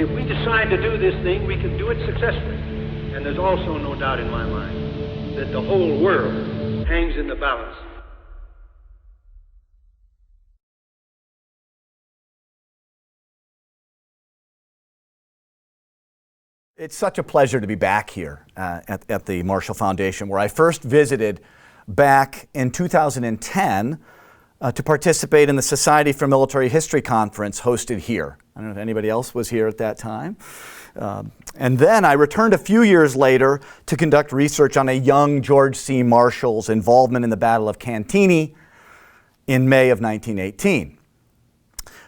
if we decide to do this thing, we can do it successfully. And there's also no doubt in my mind that the whole world hangs in the balance. It's such a pleasure to be back here at the Marshall Foundation, where I first visited back in 2010 to participate in the Society for Military History conference hosted here. I don't know if anybody else was here at that time. And then I returned a few years later to conduct research on a young George C. Marshall's involvement in the Battle of Cantigny in May of 1918.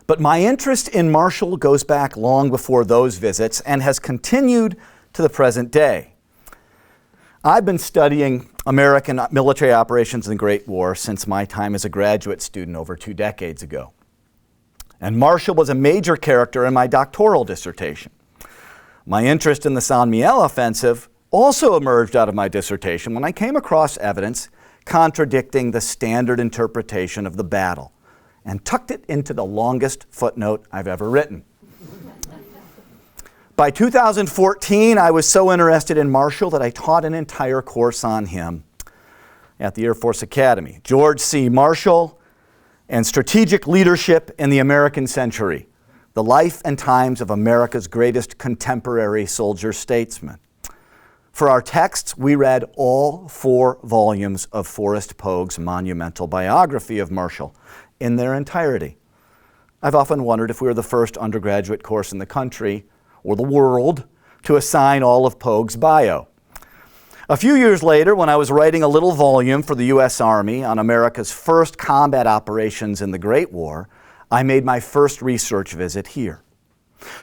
But my interest in Marshall goes back long before those visits and has continued to the present day. I've been studying American military operations in the Great War since my time as a graduate student over 2 decades ago. And Marshall was a major character in my doctoral dissertation. My interest in the St Mihiel Offensive also emerged out of my dissertation when I came across evidence contradicting the standard interpretation of the battle, and tucked it into the longest footnote I've ever written. By 2014, I was so interested in Marshall that I taught an entire course on him at the Air Force Academy. George C. Marshall and Strategic Leadership in the American Century, the life and times of America's greatest contemporary soldier-statesman. For our texts, we read all 4 volumes of Forrest Pogue's monumental biography of Marshall in their entirety. I've often wondered if we were the first undergraduate course in the country or the world to assign all of Pogue's bio. A few years later, when I was writing a little volume for the U.S. Army on America's first combat operations in the Great War, I made my first research visit here.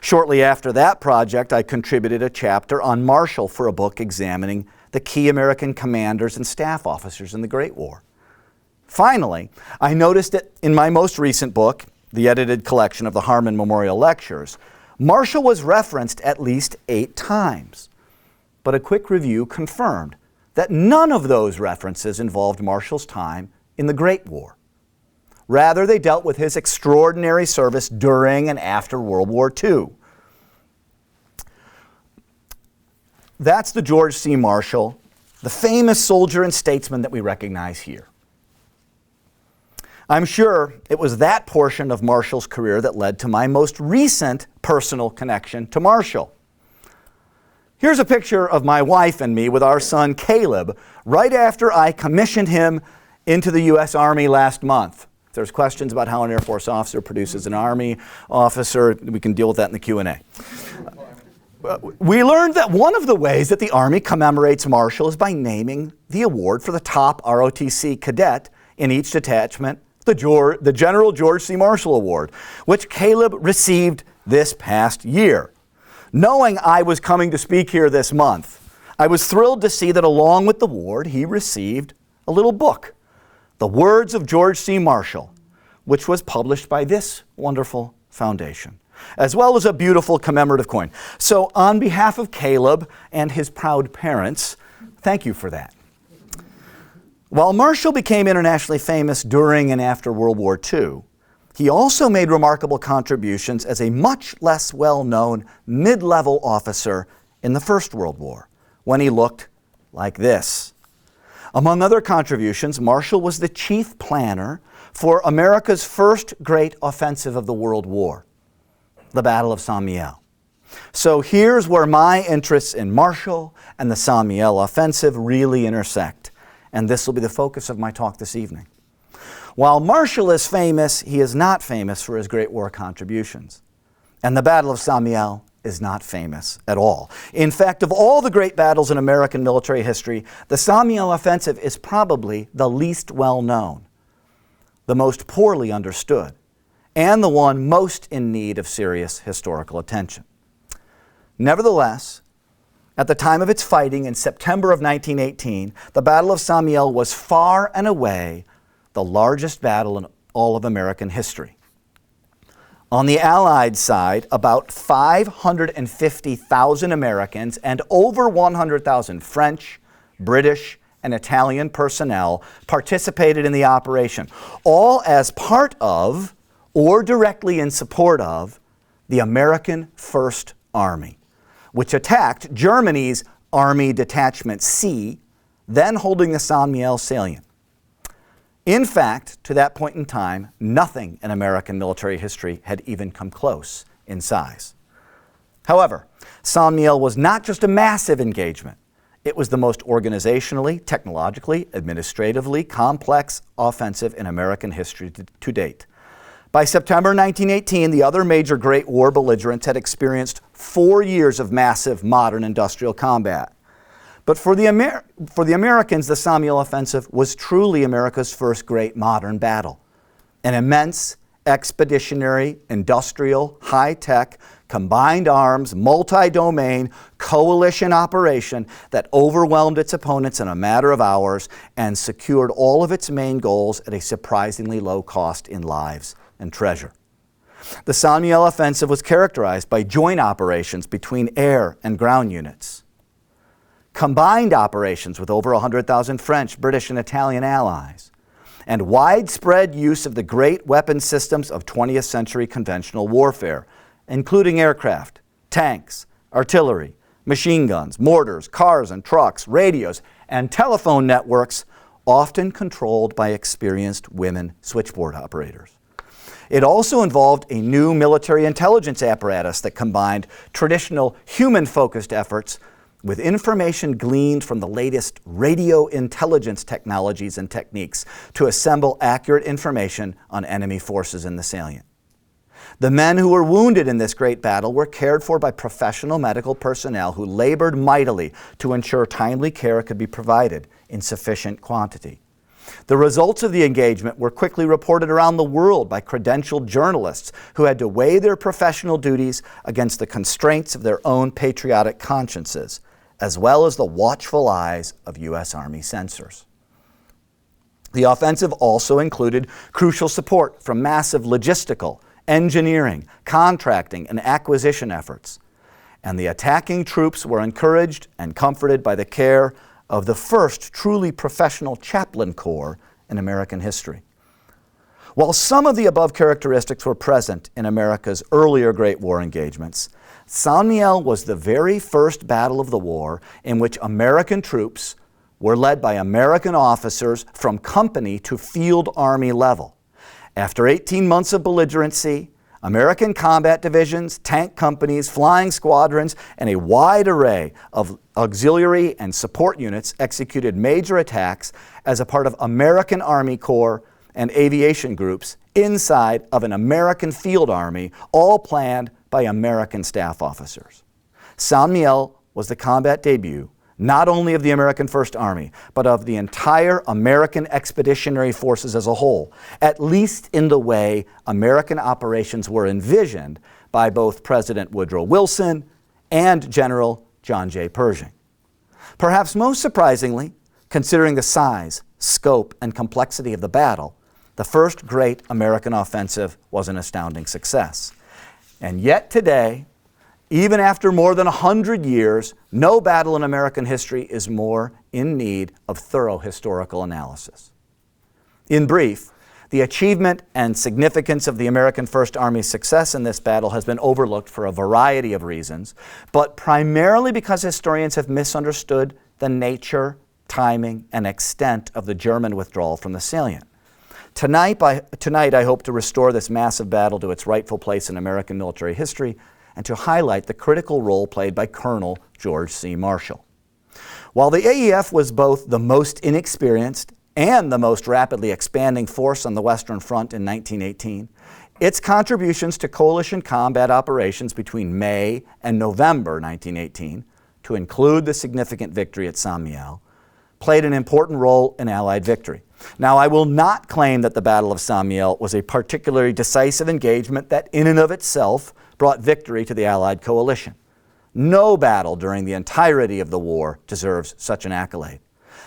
Shortly after that project, I contributed a chapter on Marshall for a book examining the key American commanders and staff officers in the Great War. Finally, I noticed that in my most recent book, the edited collection of the Harmon Memorial Lectures, Marshall was referenced at least 8 times. But a quick review confirmed that none of those references involved Marshall's time in the Great War. Rather, they dealt with his extraordinary service during and after World War II. That's the George C. Marshall, the famous soldier and statesman that we recognize here. I'm sure it was that portion of Marshall's career that led to my most recent personal connection to Marshall. Here's a picture of my wife and me with our son Caleb right after I commissioned him into the U.S. Army last month. If there's questions about how an Air Force officer produces an Army officer, we can deal with that in the Q&A. We learned that one of the ways that the Army commemorates Marshall is by naming the award for the top ROTC cadet in each detachment, the General George C. Marshall Award, which Caleb received this past year. Knowing I was coming to speak here this month, I was thrilled to see that along with the award, he received a little book, The Words of George C. Marshall, which was published by this wonderful foundation, as well as a beautiful commemorative coin. So on behalf of Caleb and his proud parents, thank you for that. While Marshall became internationally famous during and after World War II, he also made remarkable contributions as a much less well-known mid-level officer in the First World War, when he looked like this. Among other contributions, Marshall was the chief planner for America's first great offensive of the World War, the Battle of St Mihiel. So here's where my interests in Marshall and the St Mihiel Offensive really intersect, and this will be the focus of my talk this evening. While Marshall is famous, he is not famous for his Great War contributions. And the Battle of St Mihiel is not famous at all. In fact, of all the great battles in American military history, the St Mihiel Offensive is probably the least well known, the most poorly understood, and the one most in need of serious historical attention. Nevertheless, at the time of its fighting in September of 1918, the Battle of St Mihiel was far and away the largest battle in all of American history. On the Allied side, about 550,000 Americans and over 100,000 French, British, and Italian personnel participated in the operation, all as part of or directly in support of the American First Army, which attacked Germany's Army Detachment C, then holding the St Mihiel salient. In fact, to that point in time, nothing in American military history had even come close in size. However, St Mihiel was not just a massive engagement. It was the most organizationally, technologically, administratively complex offensive in American history to date. By September 1918, the other major Great War belligerents had experienced 4 years of massive modern industrial combat. But for the Americans, the St Mihiel Offensive was truly America's first great modern battle. An immense, expeditionary, industrial, high-tech, combined arms, multi-domain, coalition operation that overwhelmed its opponents in a matter of hours and secured all of its main goals at a surprisingly low cost in lives and treasure. The St Mihiel Offensive was characterized by joint operations between air and ground units, combined operations with over 100,000 French, British, and Italian allies, and widespread use of the great weapon systems of 20th century conventional warfare, including aircraft, tanks, artillery, machine guns, mortars, cars and trucks, radios, and telephone networks, often controlled by experienced women switchboard operators. It also involved a new military intelligence apparatus that combined traditional human-focused efforts with information gleaned from the latest radio intelligence technologies and techniques to assemble accurate information on enemy forces in the salient. The men who were wounded in this great battle were cared for by professional medical personnel who labored mightily to ensure timely care could be provided in sufficient quantity. The results of the engagement were quickly reported around the world by credentialed journalists who had to weigh their professional duties against the constraints of their own patriotic consciences, as well as the watchful eyes of U.S. Army censors. The offensive also included crucial support from massive logistical, engineering, contracting, and acquisition efforts. And the attacking troops were encouraged and comforted by the care of the first truly professional chaplain corps in American history. While some of the above characteristics were present in America's earlier Great War engagements, St Mihiel was the very first battle of the war in which American troops were led by American officers from company to field army level. After 18 months of belligerency, American combat divisions, tank companies, flying squadrons, and a wide array of auxiliary and support units executed major attacks as a part of American Army Corps and aviation groups inside of an American field army, all planned by American staff officers. St Mihiel was the combat debut not only of the American First Army, but of the entire American Expeditionary Forces as a whole, at least in the way American operations were envisioned by both President Woodrow Wilson and General John J. Pershing. Perhaps most surprisingly, considering the size, scope, and complexity of the battle, the first great American offensive was an astounding success. And yet today, even after more than 100 years, no battle in American history is more in need of thorough historical analysis. In brief, the achievement and significance of the American First Army's success in this battle has been overlooked for a variety of reasons, but primarily because historians have misunderstood the nature, timing, and extent of the German withdrawal from the salient. Tonight, I hope to restore this massive battle to its rightful place in American military history and to highlight the critical role played by Colonel George C. Marshall. While the AEF was both the most inexperienced and the most rapidly expanding force on the Western Front in 1918, its contributions to coalition combat operations between May and November 1918, to include the significant victory at St Mihiel, played an important role in Allied victory. Now, I will not claim that the Battle of St Mihiel was a particularly decisive engagement that in and of itself brought victory to the Allied coalition. No battle during the entirety of the war deserves such an accolade.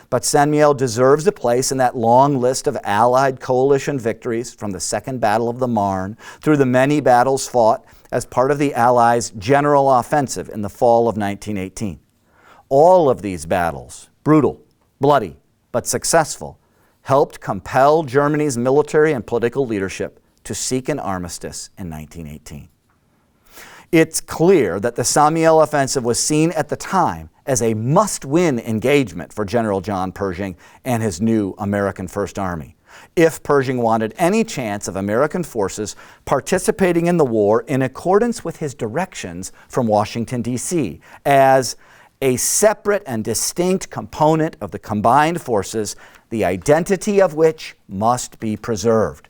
But St Mihiel deserves a place in that long list of Allied coalition victories from the Second Battle of the Marne through the many battles fought as part of the Allies' general offensive in the fall of 1918. All of these battles, brutal, bloody, but successful, helped compel Germany's military and political leadership to seek an armistice in 1918. It's clear that the St Mihiel Offensive was seen at the time as a must-win engagement for General John Pershing and his new American First Army, if Pershing wanted any chance of American forces participating in the war in accordance with his directions from Washington, D.C., as a separate and distinct component of the combined forces, the identity of which must be preserved.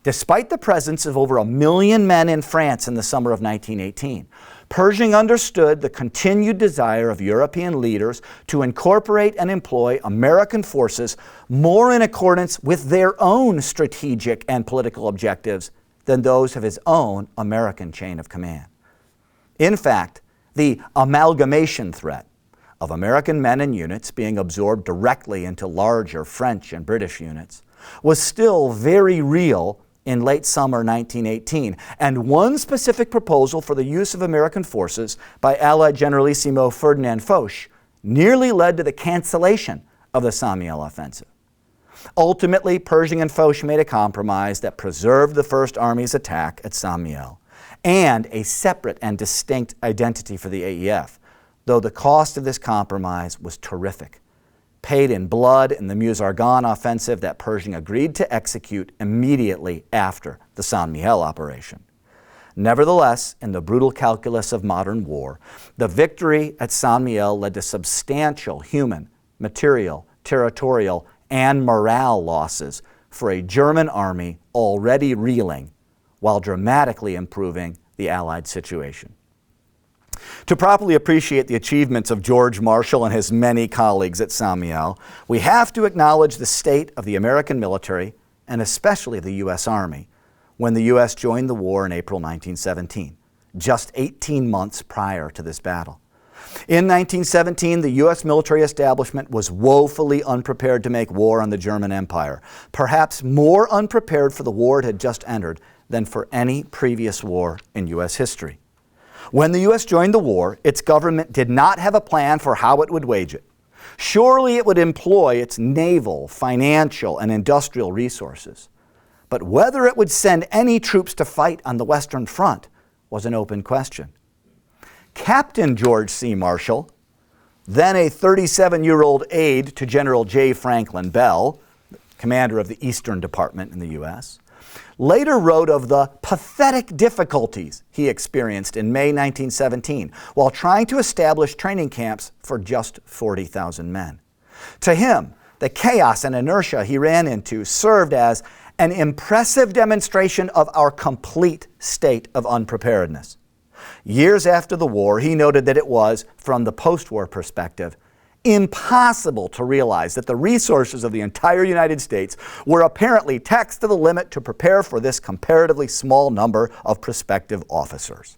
Despite the presence of over 1 million men in France in the summer of 1918, Pershing understood the continued desire of European leaders to incorporate and employ American forces more in accordance with their own strategic and political objectives than those of his own American chain of command. In fact, the amalgamation threat of American men and units being absorbed directly into larger French and British units was still very real in late summer 1918, and one specific proposal for the use of American forces by Allied Generalissimo Ferdinand Foch nearly led to the cancellation of the St Mihiel Offensive. Ultimately, Pershing and Foch made a compromise that preserved the First Army's attack at St Mihiel and a separate and distinct identity for the AEF, though the cost of this compromise was terrific, paid in blood in the Meuse-Argonne offensive that Pershing agreed to execute immediately after the St Mihiel operation. Nevertheless, in the brutal calculus of modern war, the victory at St Mihiel led to substantial human, material, territorial, and morale losses for a German army already reeling, while dramatically improving the Allied situation. To properly appreciate the achievements of George Marshall and his many colleagues at St Mihiel, we have to acknowledge the state of the American military, and especially the U.S. Army, when the U.S. joined the war in April 1917, just 18 months prior to this battle. In 1917, the U.S. military establishment was woefully unprepared to make war on the German Empire, perhaps more unprepared for the war it had just entered than for any previous war in U.S. history. When the U.S. joined the war, its government did not have a plan for how it would wage it. Surely it would employ its naval, financial, and industrial resources. But whether it would send any troops to fight on the Western Front was an open question. Captain George C. Marshall, then a 37-year-old aide to General J. Franklin Bell, commander of the Eastern Department in the U.S., later wrote of the pathetic difficulties he experienced in May 1917 while trying to establish training camps for just 40,000 men. To him, the chaos and inertia he ran into served as an impressive demonstration of our complete state of unpreparedness. Years after the war, he noted that it was, from the post-war perspective, impossible to realize that the resources of the entire United States were apparently taxed to the limit to prepare for this comparatively small number of prospective officers.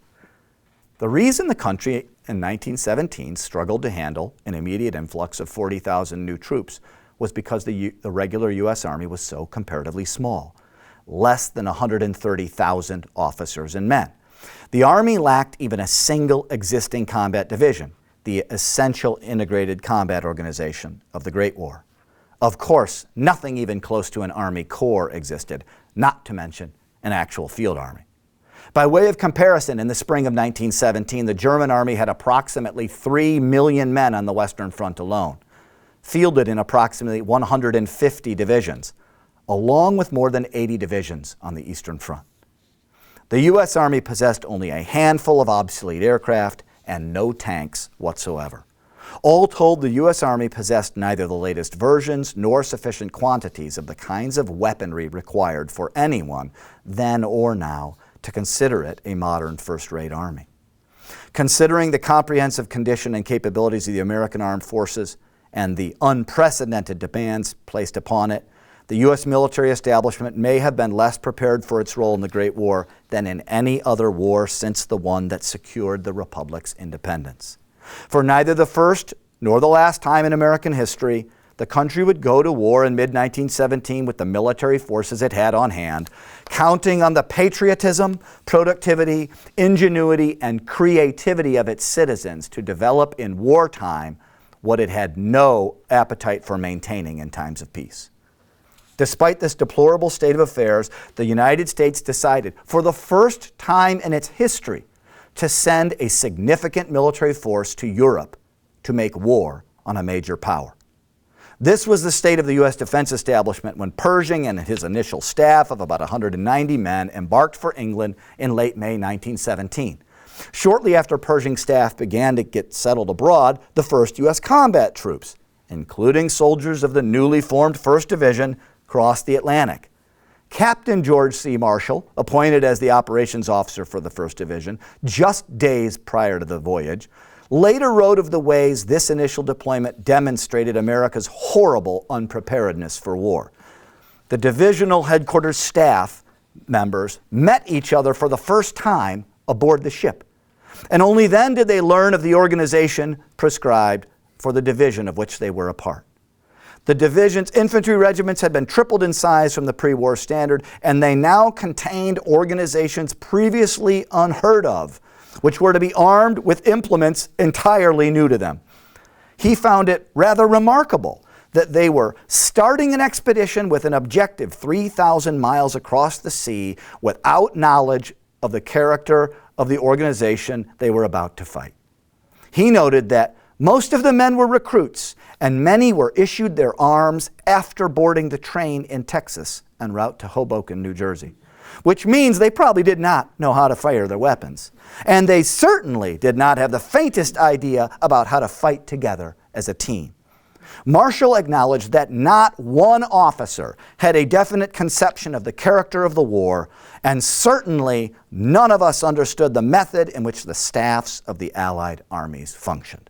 The reason the country in 1917 struggled to handle an immediate influx of 40,000 new troops was because the regular U.S. Army was so comparatively small, less than 130,000 officers and men. The Army lacked even a single existing combat division, the essential integrated combat organization of the Great War. Of course, nothing even close to an Army Corps existed, not to mention an actual field army. By way of comparison, in the spring of 1917, the German Army had approximately 3 million men on the Western Front alone, fielded in approximately 150 divisions, along with more than 80 divisions on the Eastern Front. The U.S. Army possessed only a handful of obsolete aircraft and no tanks whatsoever. All told, the U.S. Army possessed neither the latest versions nor sufficient quantities of the kinds of weaponry required for anyone, then or now, to consider it a modern first-rate army. Considering the comprehensive condition and capabilities of the American armed forces and the unprecedented demands placed upon it, the U.S. military establishment may have been less prepared for its role in the Great War than in any other war since the one that secured the Republic's independence. For neither the first nor the last time in American history, the country would go to war in mid-1917 with the military forces it had on hand, counting on the patriotism, productivity, ingenuity, and creativity of its citizens to develop in wartime what it had no appetite for maintaining in times of peace. Despite this deplorable state of affairs, the United States decided, for the first time in its history, to send a significant military force to Europe to make war on a major power. This was the state of the U.S. defense establishment when Pershing and his initial staff of about 190 men embarked for England in late May 1917. Shortly after Pershing's staff began to get settled abroad, the 1st U.S. combat troops, including soldiers of the newly formed 1st Division, crossed the Atlantic. Captain George C. Marshall, appointed as the operations officer for the 1st Division just days prior to the voyage, later wrote of the ways this initial deployment demonstrated America's horrible unpreparedness for war. The divisional headquarters staff members met each other for the first time aboard the ship, and only then did they learn of the organization prescribed for the division of which they were a part. The division's infantry regiments had been tripled in size from the pre-war standard, and they now contained organizations previously unheard of, which were to be armed with implements entirely new to them. He found it rather remarkable that they were starting an expedition with an objective 3,000 miles across the sea without knowledge of the character of the organization they were about to fight. He noted that most of the men were recruits, and many were issued their arms after boarding the train in Texas en route to Hoboken, New Jersey, which means they probably did not know how to fire their weapons. And they certainly did not have the faintest idea about how to fight together as a team. Marshall acknowledged that not one officer had a definite conception of the character of the war, and certainly none of us understood the method in which the staffs of the Allied armies functioned.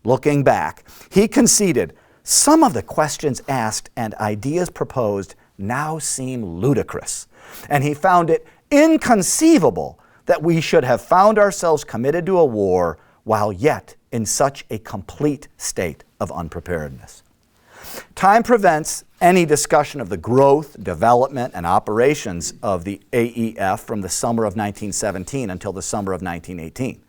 Looking back, he conceded some of the questions asked and ideas proposed now seem ludicrous, and he found it inconceivable that we should have found ourselves committed to a war while yet in such a complete state of unpreparedness. Time prevents any discussion of the growth, development, and operations of the AEF from the summer of 1917 until the summer of 1918.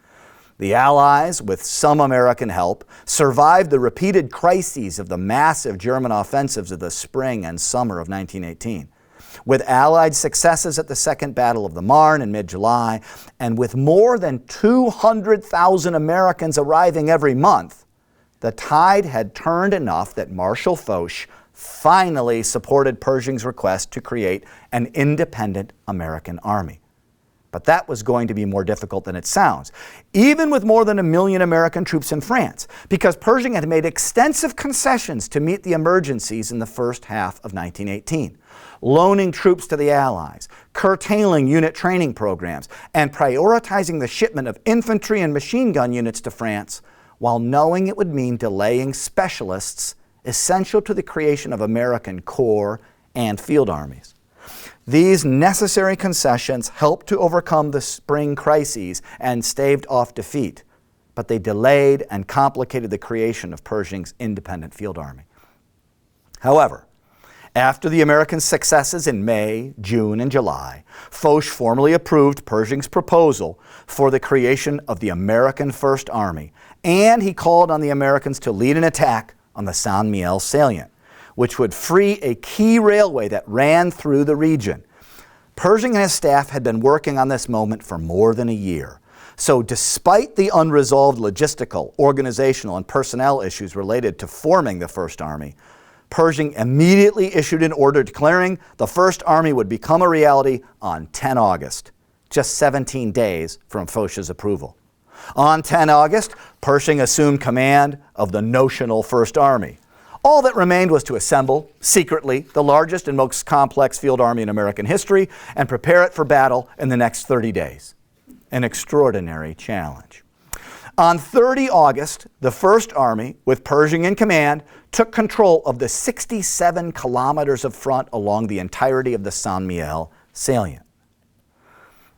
The Allies, with some American help, survived the repeated crises of the massive German offensives of the spring and summer of 1918. With Allied successes at the Second Battle of the Marne in mid-July, and with more than 200,000 Americans arriving every month, the tide had turned enough that Marshal Foch finally supported Pershing's request to create an independent American army. But that was going to be more difficult than it sounds, even with more than 1 million American troops in France, because Pershing had made extensive concessions to meet the emergencies in the first half of 1918, loaning troops to the Allies, curtailing unit training programs, and prioritizing the shipment of infantry and machine gun units to France, while knowing it would mean delaying specialists essential to the creation of American corps and field armies. These necessary concessions helped to overcome the spring crises and staved off defeat, but they delayed and complicated the creation of Pershing's independent field army. However, after the American successes in May, June, and July, Foch formally approved Pershing's proposal for the creation of the American First Army, and he called on the Americans to lead an attack on the St Mihiel salient, which would free a key railway that ran through the region. Pershing and his staff had been working on this moment for more than a year. So despite the unresolved logistical, organizational, and personnel issues related to forming the First Army, Pershing immediately issued an order declaring the First Army would become a reality on 10 August, just 17 days from Foch's approval. On 10 August, Pershing assumed command of the notional First Army. All that remained was to assemble, secretly, the largest and most complex field army in American history and prepare it for battle in the next 30 days. An extraordinary challenge. On 30 August, the First Army, with Pershing in command, took control of the 67 kilometers of front along the entirety of the St Mihiel salient.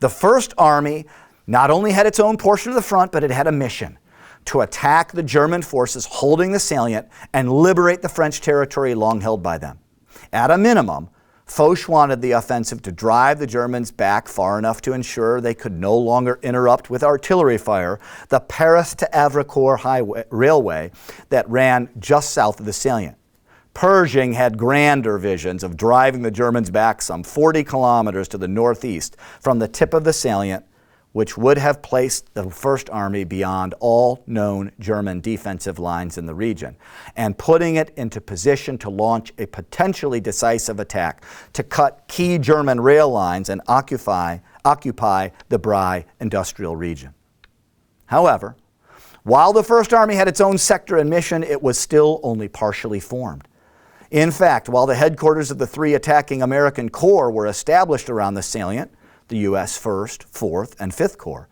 The First Army not only had its own portion of the front, but it had a mission: to attack the German forces holding the salient and liberate the French territory long held by them. At a minimum, Foch wanted the offensive to drive the Germans back far enough to ensure they could no longer interrupt with artillery fire the Paris to Havrecourt railway that ran just south of the salient. Pershing had grander visions of driving the Germans back some 40 kilometers to the northeast from the tip of the salient, which would have placed the First Army beyond all known German defensive lines in the region, and putting it into position to launch a potentially decisive attack to cut key German rail lines and occupy the Bry industrial region. However, while the First Army had its own sector and mission, it was still only partially formed. In fact, while the headquarters of the three attacking American corps were established around the salient, the U.S. 1st, 4th, and 5th Corps,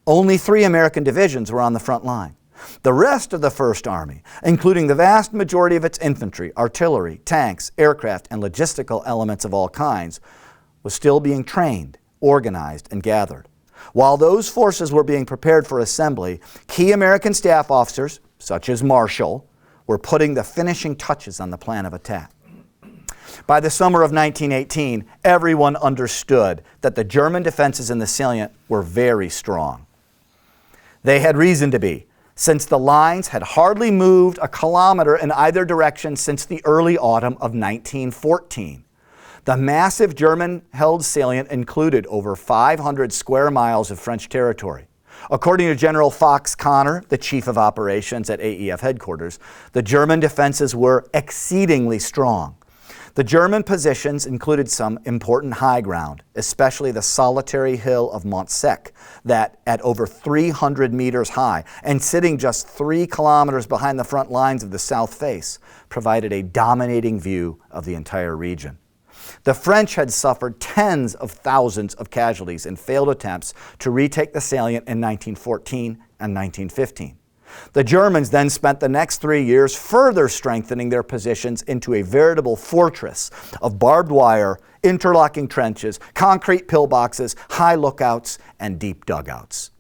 only 3 American divisions were on the front line. The rest of the First Army, including the vast majority of its infantry, artillery, tanks, aircraft, and logistical elements of all kinds, was still being trained, organized, and gathered. While those forces were being prepared for assembly, key American staff officers, such as Marshall, were putting the finishing touches on the plan of attack. By the summer of 1918, everyone understood that the German defenses in the salient were very strong. They had reason to be, since the lines had hardly moved a kilometer in either direction since the early autumn of 1914. The massive German-held salient included over 500 square miles of French territory. According to General Fox Connor, the chief of operations at AEF headquarters, the German defenses were exceedingly strong. The German positions included some important high ground, especially the solitary hill of Mont Sec, that at over 300 meters high and sitting just 3 kilometers behind the front lines of the south face, provided a dominating view of the entire region. The French had suffered tens of thousands of casualties in failed attempts to retake the salient in 1914 and 1915. The Germans then spent the next 3 years further strengthening their positions into a veritable fortress of barbed wire, interlocking trenches, concrete pillboxes, high lookouts, and deep dugouts.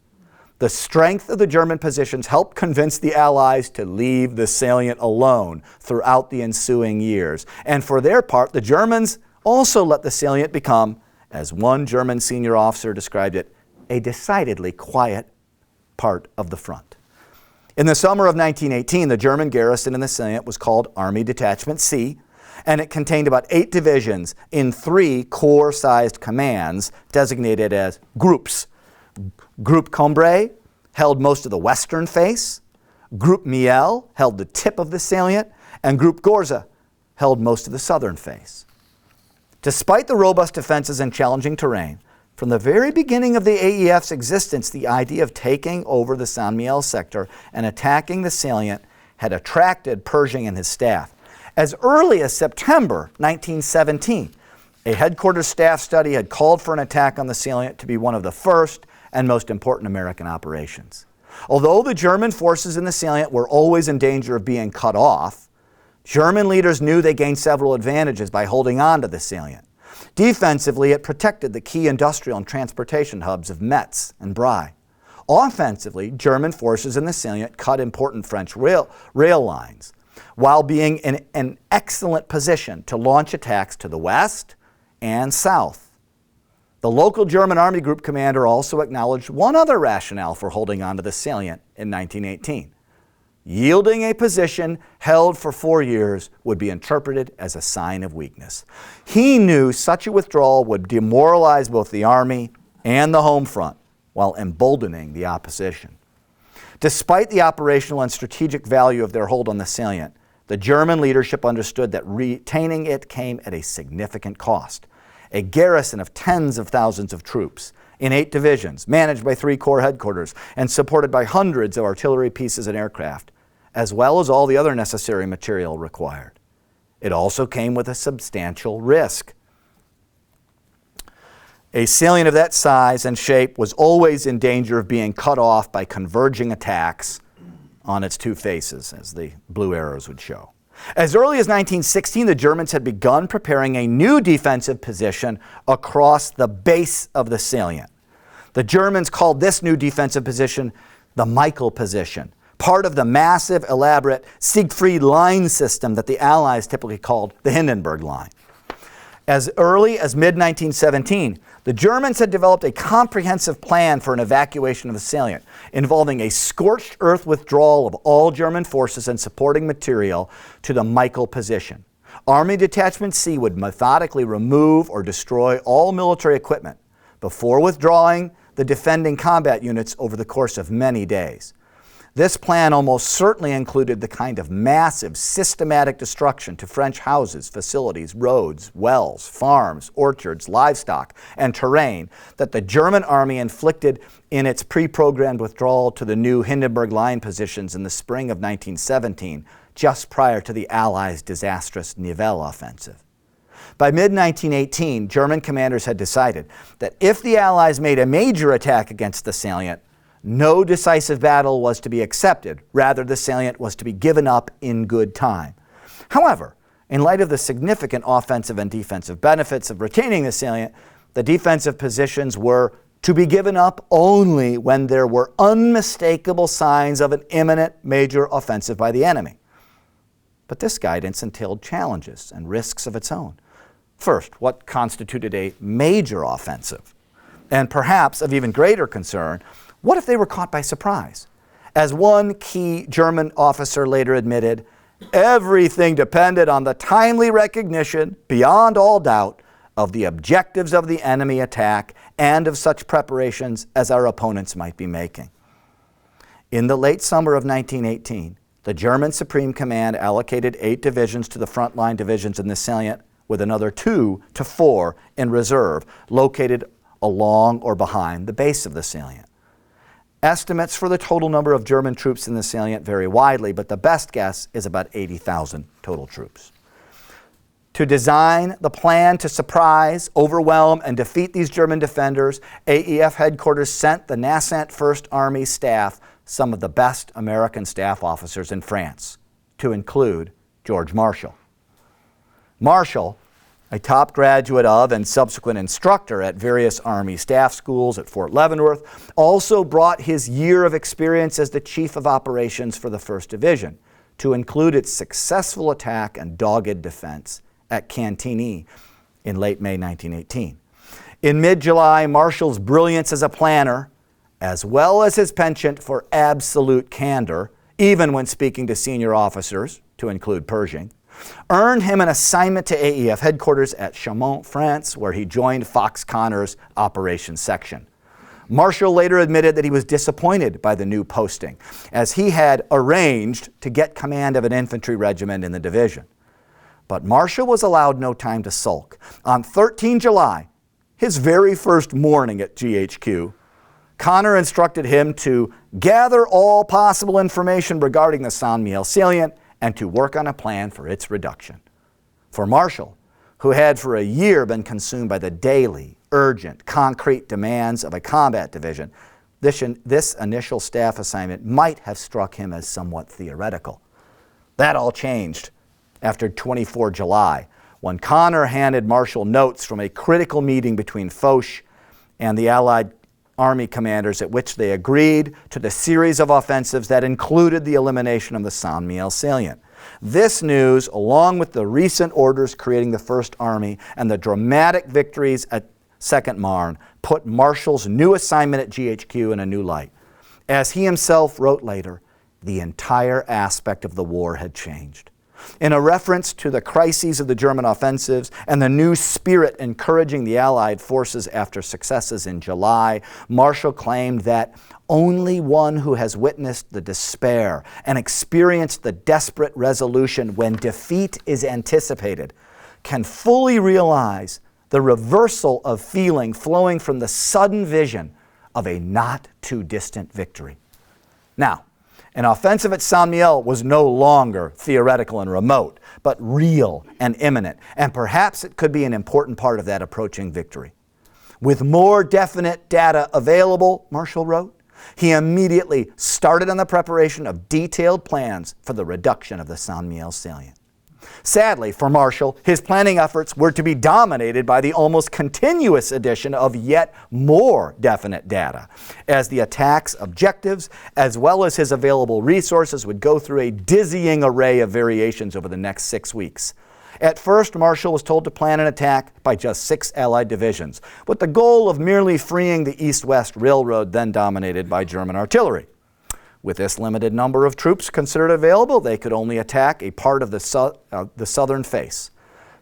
The strength of the German positions helped convince the Allies to leave the salient alone throughout the ensuing years. And for their part, the Germans also let the salient become, as one German senior officer described it, a decidedly quiet part of the front. In the summer of 1918, the German garrison in the salient was called Army Detachment C, and it contained about 8 divisions in 3 corps-sized commands designated as groups. Group Cambrai held most of the western face, Group Mihiel held the tip of the salient, and Group Gorza held most of the southern face. Despite the robust defenses and challenging terrain, from the very beginning of the AEF's existence, the idea of taking over the St Mihiel sector and attacking the salient had attracted Pershing and his staff. As early as September 1917, a headquarters staff study had called for an attack on the salient to be one of the first and most important American operations. Although the German forces in the salient were always in danger of being cut off, German leaders knew they gained several advantages by holding on to the salient. Defensively, it protected the key industrial and transportation hubs of Metz and Bry. Offensively, German forces in the salient cut important French rail lines, while being in an excellent position to launch attacks to the west and south. The local German Army Group commander also acknowledged one other rationale for holding on to the salient in 1918. Yielding a position held for 4 years would be interpreted as a sign of weakness. He knew such a withdrawal would demoralize both the Army and the home front while emboldening the opposition. Despite the operational and strategic value of their hold on the salient, the German leadership understood that retaining it came at a significant cost. A garrison of tens of thousands of troops in 8 divisions, managed by 3 corps headquarters and supported by hundreds of artillery pieces and aircraft, as well as all the other necessary material required. It also came with a substantial risk. A salient of that size and shape was always in danger of being cut off by converging attacks on its 2 faces, as the blue arrows would show. As early as 1916, the Germans had begun preparing a new defensive position across the base of the salient. The Germans called this new defensive position the Mihiel position, part of the massive, elaborate Siegfried line system that the Allies typically called the Hindenburg Line. As early as mid-1917, the Germans had developed a comprehensive plan for an evacuation of the salient, involving a scorched earth withdrawal of all German forces and supporting material to the Mihiel position. Army Detachment C would methodically remove or destroy all military equipment. Before withdrawing, the defending combat units over the course of many days. This plan almost certainly included the kind of massive, systematic destruction to French houses, facilities, roads, wells, farms, orchards, livestock, and terrain that the German army inflicted in its pre-programmed withdrawal to the new Hindenburg Line positions in the spring of 1917, just prior to the Allies' disastrous Nivelle offensive. By mid-1918, German commanders had decided that if the Allies made a major attack against the salient, no decisive battle was to be accepted. Rather, the salient was to be given up in good time. However, in light of the significant offensive and defensive benefits of retaining the salient, the defensive positions were to be given up only when there were unmistakable signs of an imminent major offensive by the enemy. But this guidance entailed challenges and risks of its own. First, what constituted a major offensive? And perhaps of even greater concern, what if they were caught by surprise? As one key German officer later admitted, everything depended on the timely recognition, beyond all doubt, of the objectives of the enemy attack and of such preparations as our opponents might be making. In the late summer of 1918, the German Supreme Command allocated 8 divisions to the frontline divisions in the salient, with another 2 to 4 in reserve, located along or behind the base of the salient. Estimates for the total number of German troops in the salient vary widely, but the best guess is about 80,000 total troops. To design the plan to surprise, overwhelm, and defeat these German defenders, AEF headquarters sent the Nascent First Army staff some of the best American staff officers in France, to include George Marshall. Marshall, a top graduate of and subsequent instructor at various Army staff schools at Fort Leavenworth, also brought his year of experience as the Chief of Operations for the 1st Division, to include its successful attack and dogged defense at Cantigny in late May 1918. In mid-July, Marshall's brilliance as a planner, as well as his penchant for absolute candor, even when speaking to senior officers, to include Pershing, earned him an assignment to AEF headquarters at Chaumont, France, where he joined Fox Connor's operations section. Marshall later admitted that he was disappointed by the new posting, as he had arranged to get command of an infantry regiment in the division. But Marshall was allowed no time to sulk. On 13 July, his very first morning at GHQ, Connor instructed him to gather all possible information regarding the St Mihiel salient and to work on a plan for its reduction. For Marshall, who had for a year been consumed by the daily, urgent, concrete demands of a combat division, this initial staff assignment might have struck him as somewhat theoretical. That all changed after 24 July, when Connor handed Marshall notes from a critical meeting between Foch and the Allied Army commanders, at which they agreed to the series of offensives that included the elimination of the St Mihiel salient. This news, along with the recent orders creating the 1st Army and the dramatic victories at 2nd Marne, put Marshall's new assignment at GHQ in a new light. As he himself wrote later, the entire aspect of the war had changed. In a reference to the crises of the German offensives and the new spirit encouraging the Allied forces after successes in July, Marshall claimed that only one who has witnessed the despair and experienced the desperate resolution when defeat is anticipated can fully realize the reversal of feeling flowing from the sudden vision of a not too distant victory. Now, an offensive at St Mihiel was no longer theoretical and remote, but real and imminent, and perhaps it could be an important part of that approaching victory. With more definite data available, Marshall wrote, he immediately started on the preparation of detailed plans for the reduction of the St Mihiel salient. Sadly for Marshall, his planning efforts were to be dominated by the almost continuous addition of yet more definite data, as the attack's objectives, as well as his available resources, would go through a dizzying array of variations over the next 6 weeks. At first, Marshall was told to plan an attack by just 6 Allied divisions, with the goal of merely freeing the East-West Railroad then dominated by German artillery. With this limited number of troops considered available, they could only attack a part of the southern face.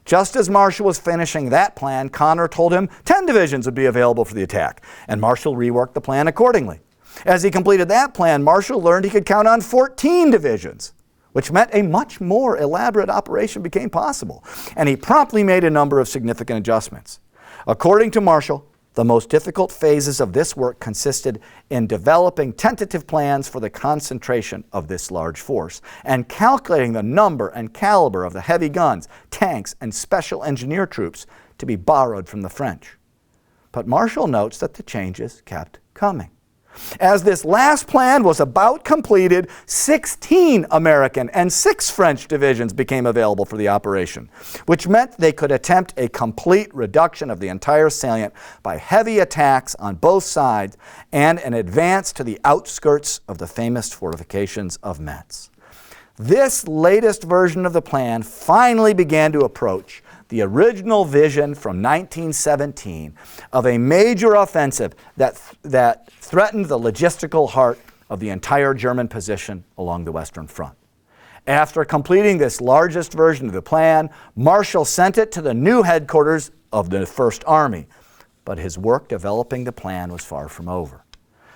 Just as Marshall was finishing that plan, Connor told him 10 divisions would be available for the attack, and Marshall reworked the plan accordingly. As he completed that plan, Marshall learned he could count on 14 divisions, which meant a much more elaborate operation became possible, and he promptly made a number of significant adjustments. According to Marshall, the most difficult phases of this work consisted in developing tentative plans for the concentration of this large force and calculating the number and caliber of the heavy guns, tanks, and special engineer troops to be borrowed from the French. But Marshall notes that the changes kept coming. As this last plan was about completed, 16 American and 6 French divisions became available for the operation, which meant they could attempt a complete reduction of the entire salient by heavy attacks on both sides and an advance to the outskirts of the famous fortifications of Metz. This latest version of the plan finally began to approach the original vision from 1917 of a major offensive that threatened the logistical heart of the entire German position along the Western Front. After completing this largest version of the plan, Marshall sent it to the new headquarters of the First Army, but his work developing the plan was far from over.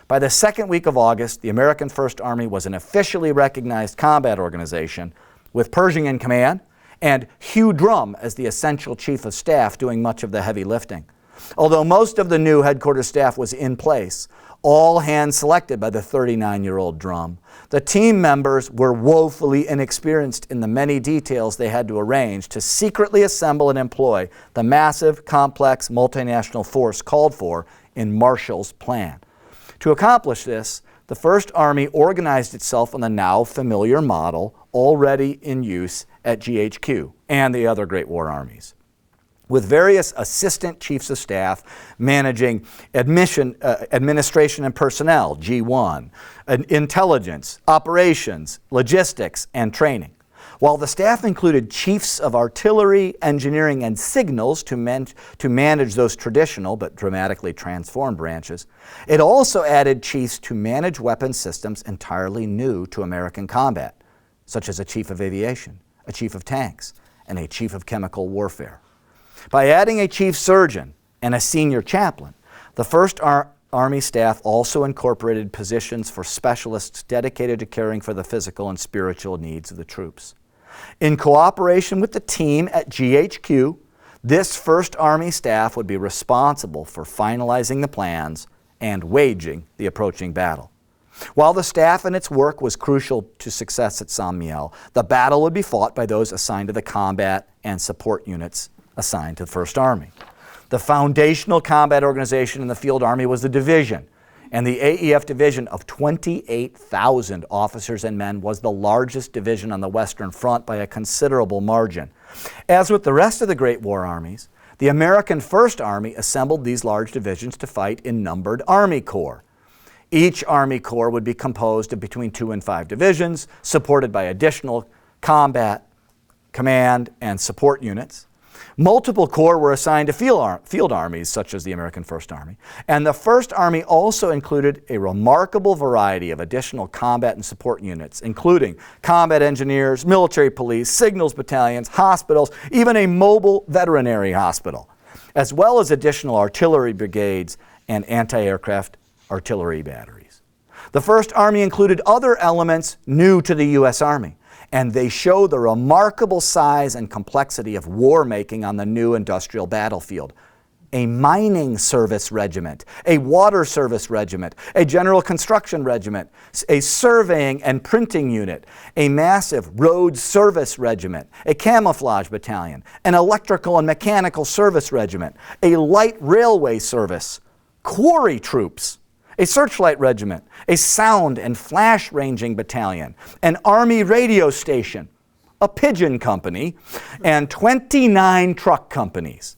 By the second week of August, the American First Army was an officially recognized combat organization with Pershing in command and Hugh Drum as the essential chief of staff doing much of the heavy lifting. Although most of the new headquarters staff was in place, all hands selected by the 39-year-old Drum, the team members were woefully inexperienced in the many details they had to arrange to secretly assemble and employ the massive, complex, multinational force called for in Marshall's plan. To accomplish this, the First Army organized itself on the now familiar model already in use at GHQ and the other Great War armies, with various assistant chiefs of staff managing administration and personnel, G1, intelligence, operations, logistics, and training. While the staff included chiefs of artillery, engineering, and signals to manage those traditional but dramatically transformed branches, it also added chiefs to manage weapon systems entirely new to American combat, such as a chief of aviation, a chief of tanks, and a chief of chemical warfare. By adding a chief surgeon and a senior chaplain, the First Army staff also incorporated positions for specialists dedicated to caring for the physical and spiritual needs of the troops. In cooperation with the team at GHQ, this First Army staff would be responsible for finalizing the plans and waging the approaching battle. While the staff and its work was crucial to success at St Mihiel, the battle would be fought by those assigned to the combat and support units assigned to the First Army. The foundational combat organization in the Field Army was the division, and the AEF division of 28,000 officers and men was the largest division on the Western Front by a considerable margin. As with the rest of the Great War armies, the American First Army assembled these large divisions to fight in numbered Army Corps. Each Army Corps would be composed of between 2 and 5 divisions, supported by additional combat, command, and support units. Multiple corps were assigned to field armies, such as the American First Army, and the First Army also included a remarkable variety of additional combat and support units, including combat engineers, military police, signals battalions, hospitals, even a mobile veterinary hospital, as well as additional artillery brigades and anti-aircraft artillery batteries. The First Army included other elements new to the U.S. Army, and they show the remarkable size and complexity of war-making on the new industrial battlefield. A mining service regiment, a water service regiment, a general construction regiment, a surveying and printing unit, a massive road service regiment, a camouflage battalion, an electrical and mechanical service regiment, a light railway service, quarry troops, a searchlight regiment, a sound and flash ranging battalion, an army radio station, a pigeon company, and 29 truck companies.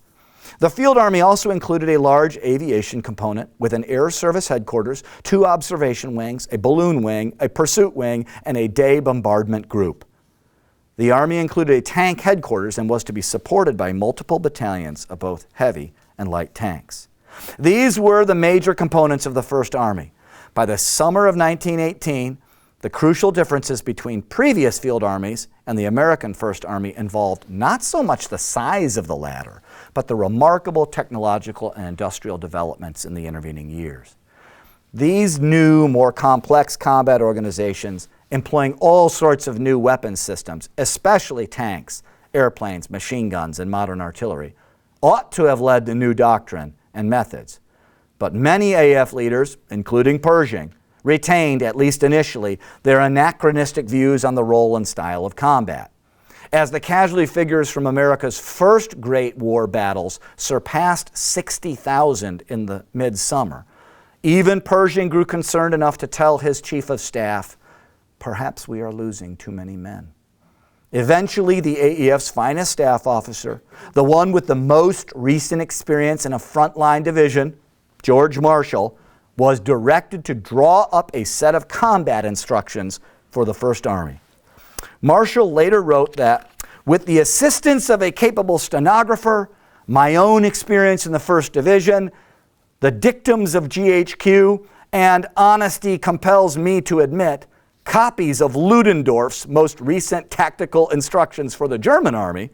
The Field Army also included a large aviation component with an air service headquarters, 2 observation wings, a balloon wing, a pursuit wing, and a day bombardment group. The Army included a tank headquarters and was to be supported by multiple battalions of both heavy and light tanks. These were the major components of the First Army. By the summer of 1918, the crucial differences between previous field armies and the American First Army involved not so much the size of the latter, but the remarkable technological and industrial developments in the intervening years. These new, more complex combat organizations, employing all sorts of new weapon systems, especially tanks, airplanes, machine guns, and modern artillery, ought to have led to new doctrine and methods. But many AEF leaders, including Pershing, retained, at least initially, their anachronistic views on the role and style of combat. As the casualty figures from America's first Great War battles surpassed 60,000 in the midsummer, even Pershing grew concerned enough to tell his chief of staff, "Perhaps we are losing too many men." Eventually, the AEF's finest staff officer, the one with the most recent experience in a frontline division, George Marshall, was directed to draw up a set of combat instructions for the First Army. Marshall later wrote that, "With the assistance of a capable stenographer, my own experience in the 1st Division, the dictums of GHQ, and honesty compels me to admit, copies of Ludendorff's most recent tactical instructions for the German Army,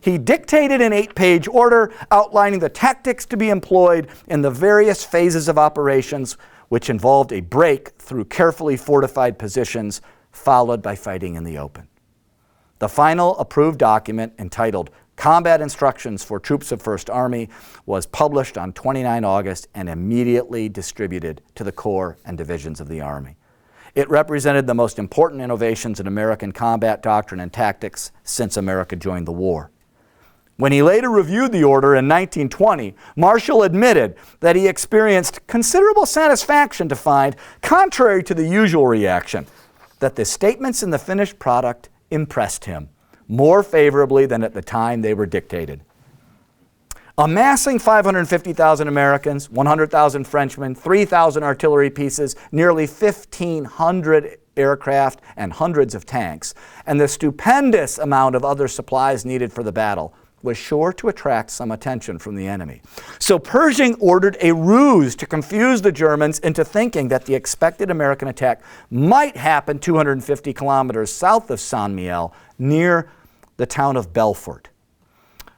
he dictated an 8-page order outlining the tactics to be employed in the various phases of operations, which involved a break through carefully fortified positions, followed by fighting in the open." The final approved document, entitled Combat Instructions for Troops of First Army, was published on 29 August and immediately distributed to the corps and divisions of the Army. It represented the most important innovations in American combat doctrine and tactics since America joined the war. When he later reviewed the order in 1920, Marshall admitted that he experienced considerable satisfaction to find, contrary to the usual reaction, that the statements in the finished product impressed him more favorably than at the time they were dictated. Amassing 550,000 Americans, 100,000 Frenchmen, 3,000 artillery pieces, nearly 1,500 aircraft, and hundreds of tanks, and the stupendous amount of other supplies needed for the battle was sure to attract some attention from the enemy. So Pershing ordered a ruse to confuse the Germans into thinking that the expected American attack might happen 250 kilometers south of St Mihiel, near the town of Belfort.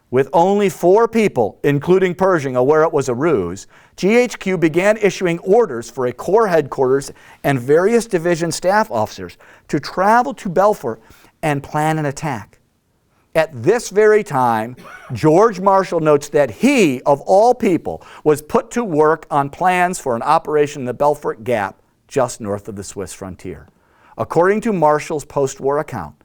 With only 4 people, including Pershing, aware it was a ruse, GHQ began issuing orders for a corps headquarters and various division staff officers to travel to Belfort and plan an attack. At this very time, George Marshall notes that he, of all people, was put to work on plans for an operation in the Belfort Gap just north of the Swiss frontier. According to Marshall's post-war account,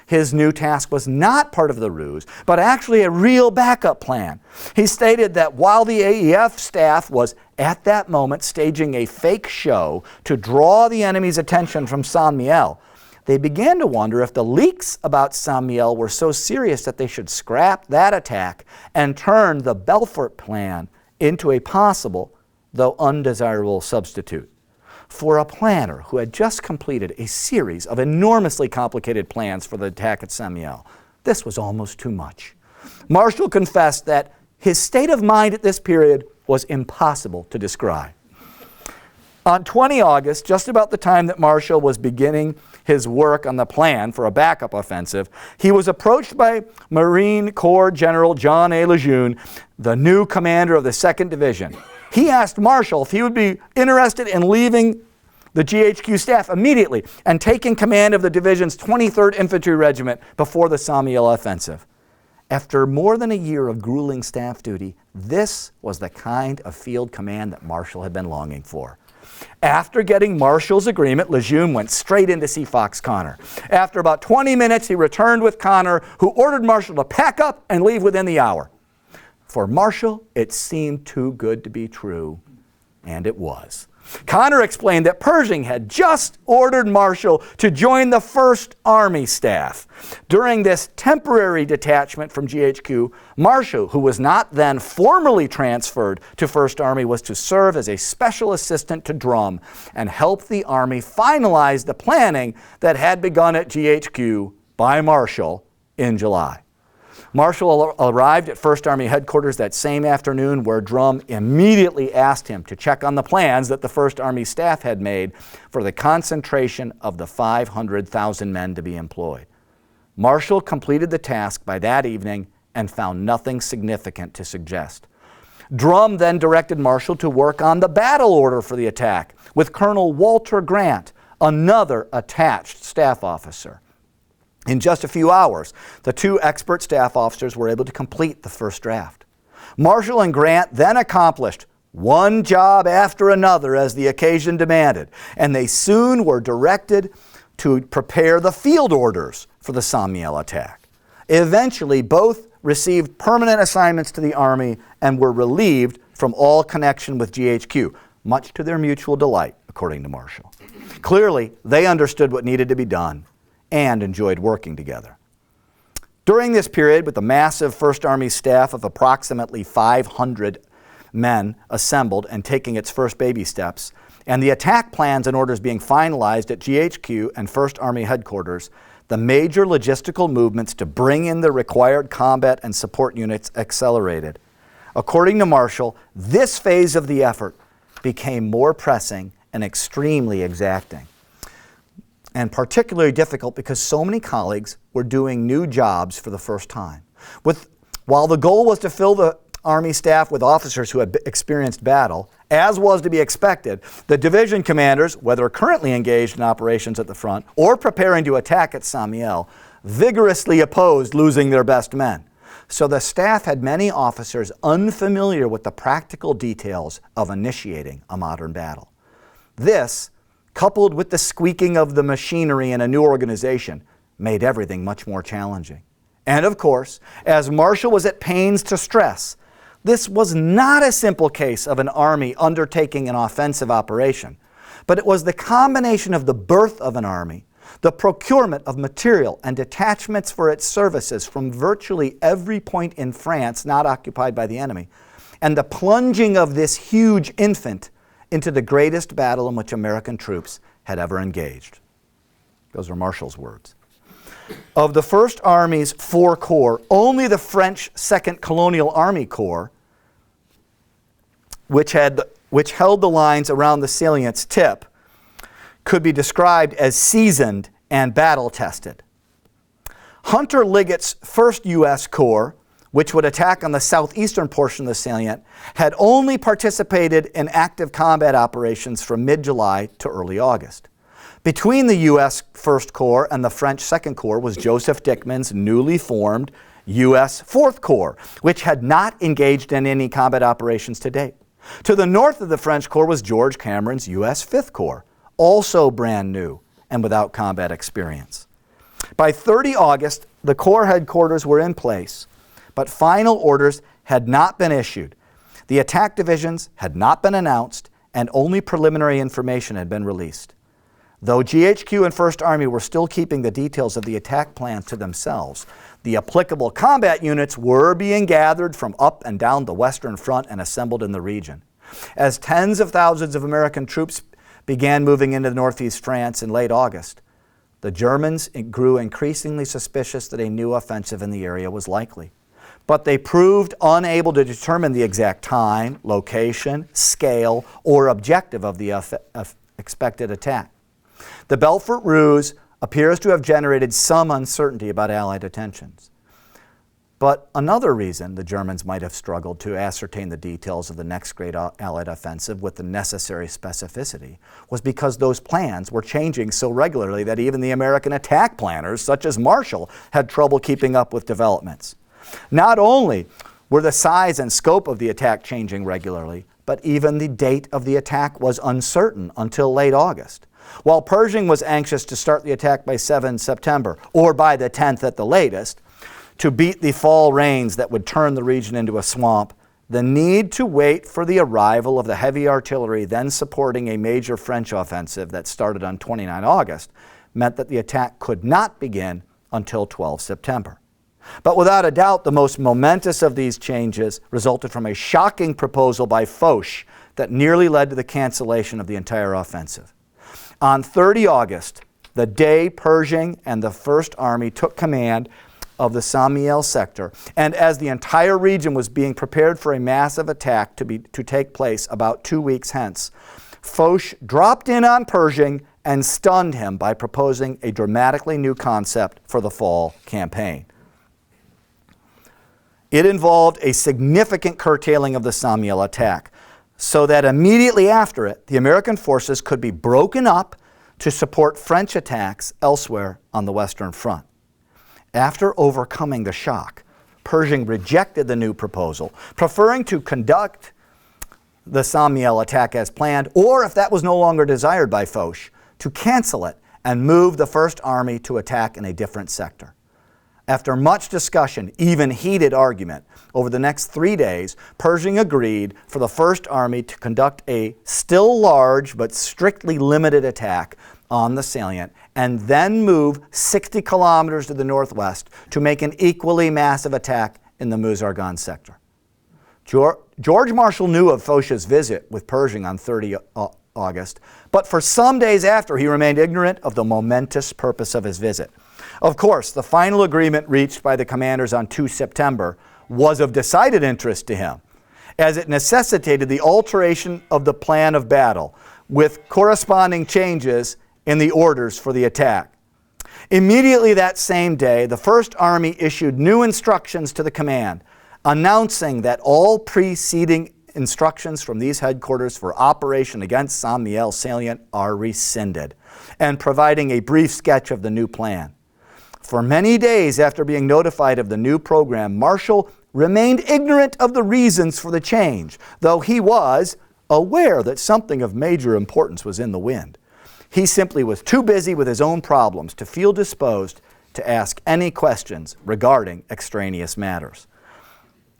his new task was not part of the ruse, but actually a real backup plan. He stated that while the AEF staff was at that moment staging a fake show to draw the enemy's attention from St Mihiel, they began to wonder if the leaks about St Mihiel were so serious that they should scrap that attack and turn the Belfort plan into a possible, though undesirable, substitute. For a planner who had just completed a series of enormously complicated plans for the attack at St Mihiel, this was almost too much. Marshall confessed that his state of mind at this period was impossible to describe. On 20 August, just about the time that Marshall was beginning his work on the plan for a backup offensive, he was approached by Marine Corps General John A. Lejeune, the new commander of the 2nd Division. He asked Marshall if he would be interested in leaving the GHQ staff immediately and taking command of the division's 23rd Infantry Regiment before the St Mihiel Offensive. After more than a year of grueling staff duty, this was the kind of field command that Marshall had been longing for. After getting Marshall's agreement, Lejeune went straight in to see Fox Connor. After about 20 minutes, he returned with Connor, who ordered Marshall to pack up and leave within the hour. For Marshall, it seemed too good to be true, and it was. Connor explained that Pershing had just ordered Marshall to join the First Army staff. During this temporary detachment from GHQ, Marshall, who was not then formally transferred to First Army, was to serve as a special assistant to Drum and help the Army finalize the planning that had begun at GHQ by Marshall in July. Marshall arrived at First Army headquarters that same afternoon, where Drum immediately asked him to check on the plans that the First Army staff had made for the concentration of the 500,000 men to be employed. Marshall completed the task by that evening and found nothing significant to suggest. Drum then directed Marshall to work on the battle order for the attack with Colonel Walter Grant, another attached staff officer. In just a few hours, the two expert staff officers were able to complete the first draft. Marshall and Grant then accomplished one job after another as the occasion demanded, and they soon were directed to prepare the field orders for the St Mihiel attack. Eventually, both received permanent assignments to the Army and were relieved from all connection with GHQ, much to their mutual delight, according to Marshall. Clearly, they understood what needed to be done and enjoyed working together. During this period, with the massive 1st Army staff of approximately 500 men assembled and taking its first baby steps, and the attack plans and orders being finalized at GHQ and 1st Army headquarters, the major logistical movements to bring in the required combat and support units accelerated. According to Marshall, this phase of the effort became more pressing and extremely exacting, and particularly difficult because so many colleagues were doing new jobs for the first time. While the goal was to fill the Army staff with officers who had experienced battle, as was to be expected, the division commanders, whether currently engaged in operations at the front or preparing to attack at St Mihiel, vigorously opposed losing their best men. So the staff had many officers unfamiliar with the practical details of initiating a modern battle. This, coupled with the squeaking of the machinery in a new organization, made everything much more challenging. And of course, as Marshall was at pains to stress, this was not a simple case of an army undertaking an offensive operation, but it was the combination of the birth of an army, the procurement of material and detachments for its services from virtually every point in France not occupied by the enemy, and the plunging of this huge infant into the greatest battle in which American troops had ever engaged. Those were Marshall's words. Of the First Army's 4 corps, only the French 2nd Colonial Army Corps, which held the lines around the salient's tip, could be described as seasoned and battle-tested. Hunter Liggett's 1st U.S. Corps, which would attack on the southeastern portion of the salient, had only participated in active combat operations from mid-July to early August. Between the U.S. 1st Corps and the French 2nd Corps was Joseph Dickman's newly formed U.S. 4th Corps, which had not engaged in any combat operations to date. To the north of the French Corps was George Cameron's U.S. 5th Corps, also brand new and without combat experience. By 30 August, the Corps headquarters were in place, but final orders had not been issued. The attack divisions had not been announced, and only preliminary information had been released. Though GHQ and 1st Army were still keeping the details of the attack plans to themselves, the applicable combat units were being gathered from up and down the Western Front and assembled in the region. As tens of thousands of American troops began moving into northeast France in late August, the Germans grew increasingly suspicious that a new offensive in the area was likely. But they proved unable to determine the exact time, location, scale, or objective of the expected attack. The Belfort ruse appears to have generated some uncertainty about Allied intentions. But another reason the Germans might have struggled to ascertain the details of the next great Allied offensive with the necessary specificity was because those plans were changing so regularly that even the American attack planners, such as Marshall, had trouble keeping up with developments. Not only were the size and scope of the attack changing regularly, but even the date of the attack was uncertain until late August. While Pershing was anxious to start the attack by 7 September, or by the 10th at the latest, to beat the fall rains that would turn the region into a swamp, the need to wait for the arrival of the heavy artillery then supporting a major French offensive that started on 29 August meant that the attack could not begin until 12 September. But without a doubt, the most momentous of these changes resulted from a shocking proposal by Foch that nearly led to the cancellation of the entire offensive. On 30 August, the day Pershing and the First Army took command of the St Mihiel sector, and as the entire region was being prepared for a massive attack to take place about 2 weeks hence, Foch dropped in on Pershing and stunned him by proposing a dramatically new concept for the fall campaign. It involved a significant curtailing of the St Mihiel attack, so that immediately after it, the American forces could be broken up to support French attacks elsewhere on the Western Front. After overcoming the shock, Pershing rejected the new proposal, preferring to conduct the St Mihiel attack as planned, or if that was no longer desired by Foch, to cancel it and move the First Army to attack in a different sector. After much discussion, even heated argument, over the next 3 days, Pershing agreed for the First Army to conduct a still large but strictly limited attack on the salient and then move 60 kilometers to the northwest to make an equally massive attack in the Meuse-Argonne sector. George Marshall knew of Foch's visit with Pershing on 30 August, but for some days after he remained ignorant of the momentous purpose of his visit. Of course, the final agreement reached by the commanders on 2 September was of decided interest to him, as it necessitated the alteration of the plan of battle with corresponding changes in the orders for the attack. Immediately that same day, the First Army issued new instructions to the command, announcing that all preceding instructions from these headquarters for operation against St Mihiel salient are rescinded, and providing a brief sketch of the new plan. For many days after being notified of the new program, Marshall remained ignorant of the reasons for the change, though he was aware that something of major importance was in the wind. He simply was too busy with his own problems to feel disposed to ask any questions regarding extraneous matters.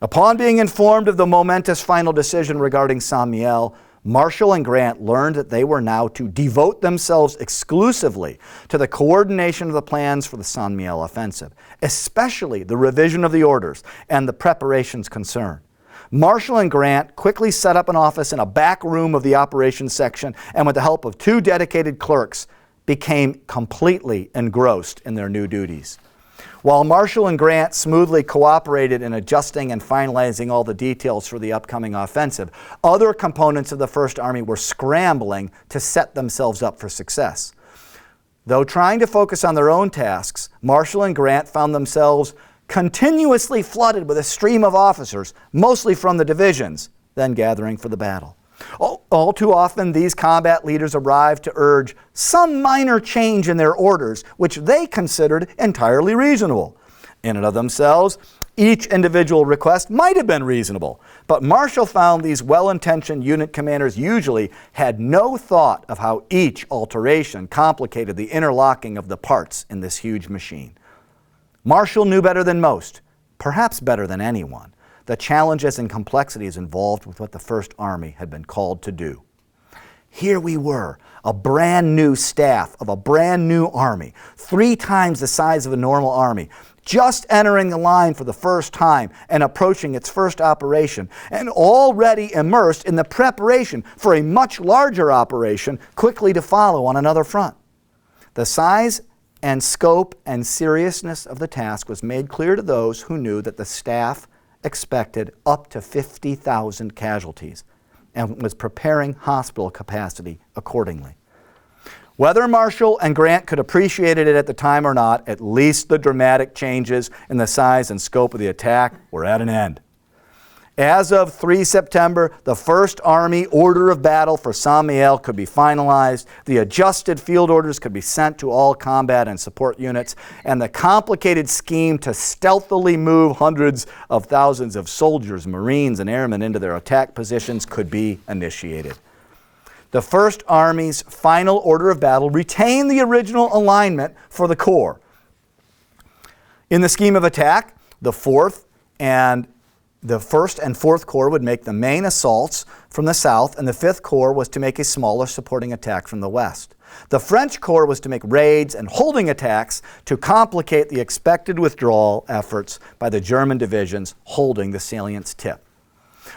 Upon being informed of the momentous final decision regarding St Mihiel, Marshall and Grant learned that they were now to devote themselves exclusively to the coordination of the plans for the St Mihiel offensive, especially the revision of the orders and the preparations concerned. Marshall and Grant quickly set up an office in a back room of the operations section, and with the help of 2 dedicated clerks, became completely engrossed in their new duties. While Marshall and Grant smoothly cooperated in adjusting and finalizing all the details for the upcoming offensive, other components of the First Army were scrambling to set themselves up for success. Though trying to focus on their own tasks, Marshall and Grant found themselves continuously flooded with a stream of officers, mostly from the divisions, then gathering for the battle. All too often, these combat leaders arrived to urge some minor change in their orders, which they considered entirely reasonable. In and of themselves, each individual request might have been reasonable, but Marshall found these well-intentioned unit commanders usually had no thought of how each alteration complicated the interlocking of the parts in this huge machine. Marshall knew better than most, perhaps better than anyone, the challenges and complexities involved with what the First Army had been called to do. Here we were, a brand new staff of a brand new army, 3 times the size of a normal army, just entering the line for the first time and approaching its first operation, and already immersed in the preparation for a much larger operation quickly to follow on another front. The size and scope and seriousness of the task was made clear to those who knew that the staff expected up to 50,000 casualties and was preparing hospital capacity accordingly. Whether Marshall and Grant could appreciate it at the time or not, at least the dramatic changes in the size and scope of the attack were at an end. As of 3 September, the First Army order of battle for St Mihiel could be finalized, the adjusted field orders could be sent to all combat and support units, and the complicated scheme to stealthily move hundreds of thousands of soldiers, Marines, and airmen into their attack positions could be initiated. The First Army's final order of battle retained the original alignment for the Corps. In the scheme of attack, the 1st and 4th Corps would make the main assaults from the south, and the 5th Corps was to make a smaller supporting attack from the west. The French Corps was to make raids and holding attacks to complicate the expected withdrawal efforts by the German divisions holding the salient's tip.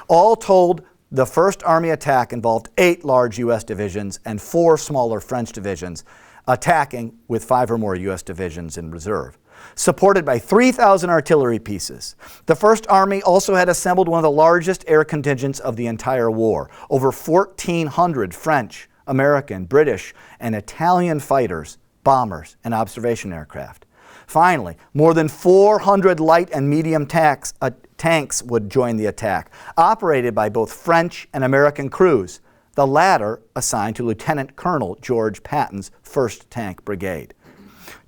All told, the First Army attack involved 8 large U.S. divisions and 4 smaller French divisions, attacking with 5 or more U.S. divisions in reserve, supported by 3,000 artillery pieces. The First Army also had assembled one of the largest air contingents of the entire war, over 1,400 French, American, British, and Italian fighters, bombers, and observation aircraft. Finally, more than 400 light and medium tanks would join the attack, operated by both French and American crews, the latter assigned to Lieutenant Colonel George Patton's 1st Tank Brigade.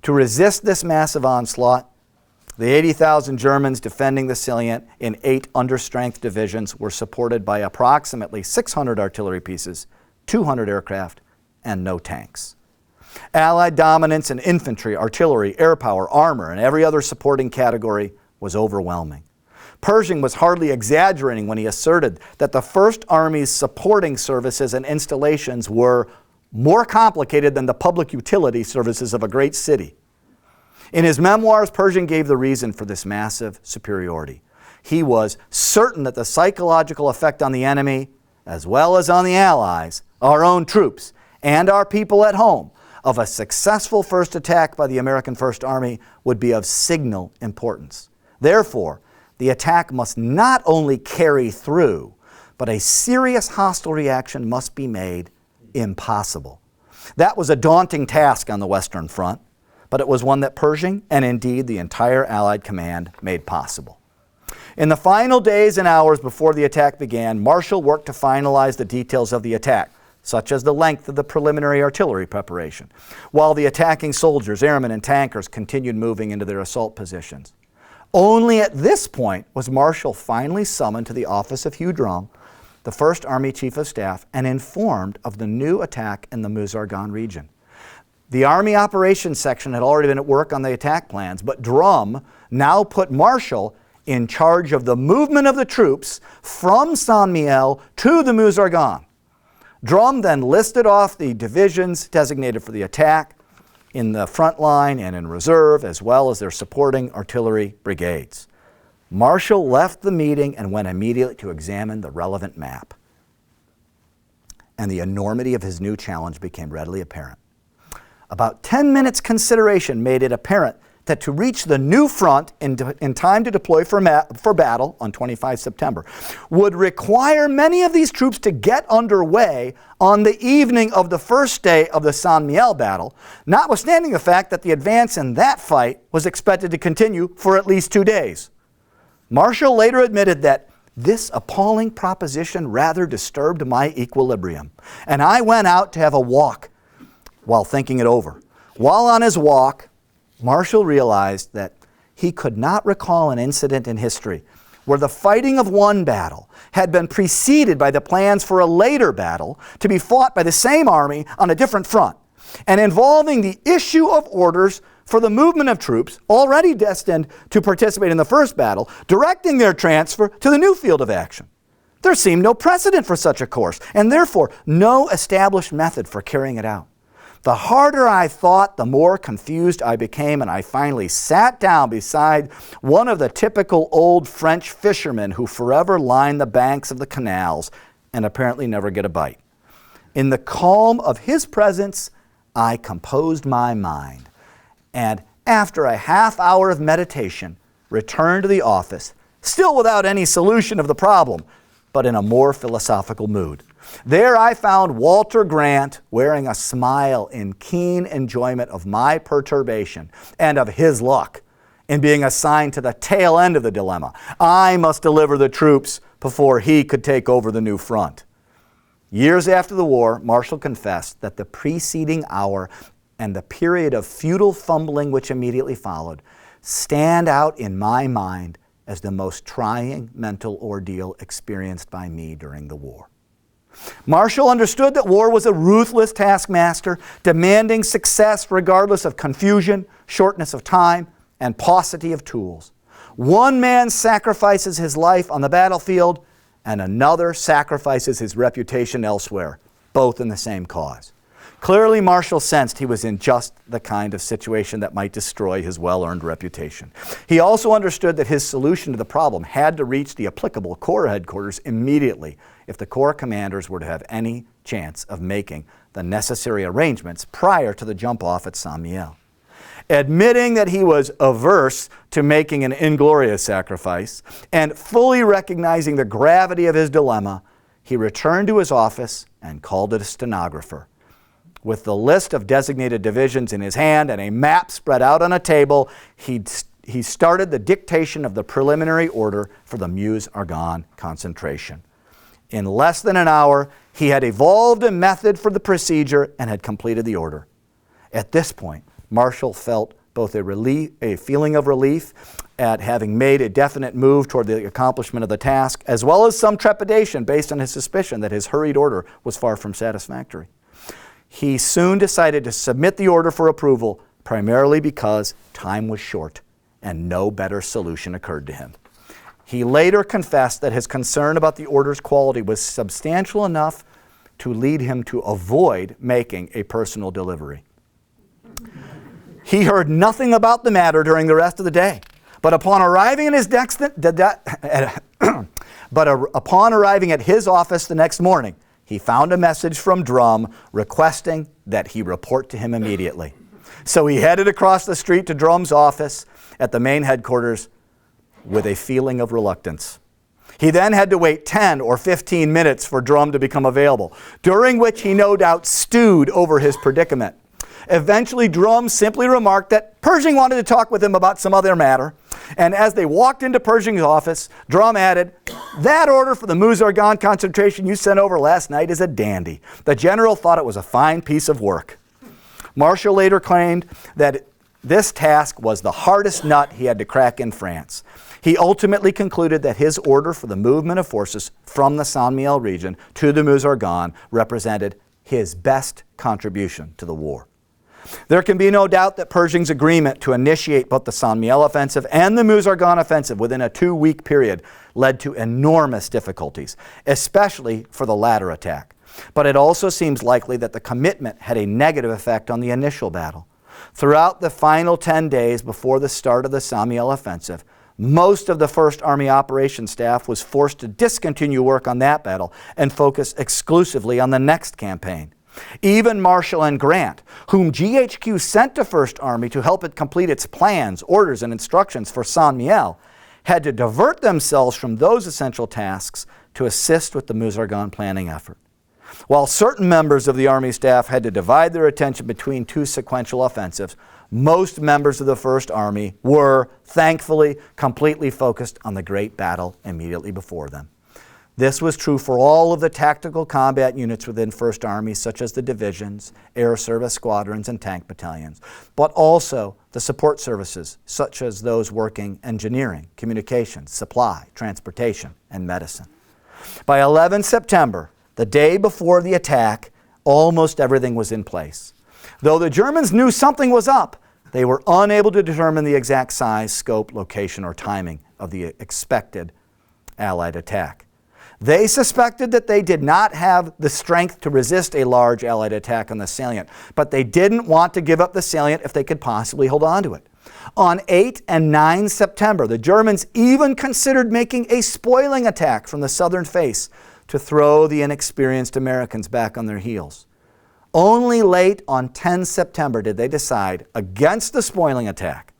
To resist this massive onslaught, the 80,000 Germans defending the salient in 8 understrength divisions were supported by approximately 600 artillery pieces, 200 aircraft, and no tanks. Allied dominance in infantry, artillery, air power, armor, and every other supporting category was overwhelming. Pershing was hardly exaggerating when he asserted that the First Army's supporting services and installations were more complicated than the public utility services of a great city. In his memoirs, Pershing gave the reason for this massive superiority. He was certain that the psychological effect on the enemy, as well as on the Allies, our own troops, and our people at home, of a successful first attack by the American First Army would be of signal importance. Therefore, the attack must not only carry through, but a serious hostile reaction must be made impossible. That was a daunting task on the Western Front, but it was one that Pershing, and indeed the entire Allied command, made possible. In the final days and hours before the attack began, Marshall worked to finalize the details of the attack, such as the length of the preliminary artillery preparation, while the attacking soldiers, airmen, and tankers continued moving into their assault positions. Only at this point was Marshall finally summoned to the office of Hugh Drum, the First Army Chief of Staff, and informed of the new attack in the Meuse-Argonne region. The Army Operations Section had already been at work on the attack plans, but Drum now put Marshall in charge of the movement of the troops from St Mihiel to the Meuse-Argonne. Drum then listed off the divisions designated for the attack in the front line and in reserve, as well as their supporting artillery brigades. Marshall left the meeting and went immediately to examine the relevant map. And the enormity of his new challenge became readily apparent. About 10 minutes consideration made it apparent that to reach the new front in time to deploy for battle on 25 September would require many of these troops to get underway on the evening of the first day of the St Mihiel battle, notwithstanding the fact that the advance in that fight was expected to continue for at least 2 days. Marshall later admitted that this appalling proposition rather disturbed my equilibrium, and I went out to have a walk while thinking it over. While on his walk, Marshall realized that he could not recall an incident in history where the fighting of one battle had been preceded by the plans for a later battle to be fought by the same army on a different front, and involving the issue of orders for the movement of troops already destined to participate in the first battle, directing their transfer to the new field of action. There seemed no precedent for such a course, and therefore no established method for carrying it out. The harder I thought, the more confused I became, and I finally sat down beside one of the typical old French fishermen who forever line the banks of the canals and apparently never get a bite. In the calm of his presence, I composed my mind, and after a half hour of meditation, returned to the office, still without any solution of the problem, but in a more philosophical mood. There I found Walter Grant wearing a smile in keen enjoyment of my perturbation and of his luck in being assigned to the tail end of the dilemma. I must deliver the troops before he could take over the new front. Years after the war, Marshall confessed that the preceding hour and the period of futile fumbling which immediately followed stand out in my mind as the most trying mental ordeal experienced by me during the war. Marshall understood that war was a ruthless taskmaster, demanding success regardless of confusion, shortness of time, and paucity of tools. One man sacrifices his life on the battlefield, and another sacrifices his reputation elsewhere, both in the same cause. Clearly, Marshall sensed he was in just the kind of situation that might destroy his well-earned reputation. He also understood that his solution to the problem had to reach the applicable Corps headquarters immediately if the Corps commanders were to have any chance of making the necessary arrangements prior to the jump-off at St Mihiel. Admitting that he was averse to making an inglorious sacrifice and fully recognizing the gravity of his dilemma, he returned to his office and called a stenographer. With the list of designated divisions in his hand and a map spread out on a table, he started the dictation of the preliminary order for the Meuse-Argonne concentration. In less than an hour, he had evolved a method for the procedure and had completed the order. At this point, Marshall felt both a feeling of relief at having made a definite move toward the accomplishment of the task, as well as some trepidation based on his suspicion that his hurried order was far from satisfactory. He soon decided to submit the order for approval, primarily because time was short and no better solution occurred to him. He later confessed that his concern about the order's quality was substantial enough to lead him to avoid making a personal delivery. He heard nothing about the matter during the rest of the day, but upon arriving at his office the next morning, he found a message from Drum requesting that he report to him immediately. So he headed across the street to Drum's office at the main headquarters with a feeling of reluctance. He then had to wait 10 or 15 minutes for Drum to become available, during which he no doubt stewed over his predicament. Eventually, Drum simply remarked that Pershing wanted to talk with him about some other matter. And as they walked into Pershing's office, Drum added, "That order for the Meuse-Argonne concentration you sent over last night is a dandy. The general thought it was a fine piece of work." Marshall later claimed that this task was the hardest nut he had to crack in France. He ultimately concluded that his order for the movement of forces from the St Mihiel region to the Meuse-Argonne represented his best contribution to the war. There can be no doubt that Pershing's agreement to initiate both the St Mihiel Offensive and the Meuse-Argonne Offensive within a 2-week period led to enormous difficulties, especially for the latter attack. But it also seems likely that the commitment had a negative effect on the initial battle. Throughout the final 10 days before the start of the St Mihiel Offensive, most of the 1st Army Operations Staff was forced to discontinue work on that battle and focus exclusively on the next campaign. Even Marshall and Grant, whom GHQ sent to 1st Army to help it complete its plans, orders, and instructions for St Mihiel, had to divert themselves from those essential tasks to assist with the Meuse-Argonne planning effort. While certain members of the Army staff had to divide their attention between 2 sequential offensives, most members of the 1st Army were, thankfully, completely focused on the great battle immediately before them. This was true for all of the tactical combat units within 1st Army, such as the divisions, air service squadrons, and tank battalions, but also the support services, such as those working engineering, communications, supply, transportation, and medicine. By 11 September, the day before the attack, almost everything was in place. Though the Germans knew something was up, they were unable to determine the exact size, scope, location, or timing of the expected Allied attack. They suspected that they did not have the strength to resist a large Allied attack on the salient, but they didn't want to give up the salient if they could possibly hold on to it. On 8 and 9 September, the Germans even considered making a spoiling attack from the southern face to throw the inexperienced Americans back on their heels. Only late on 10 September did they decide against the spoiling attack.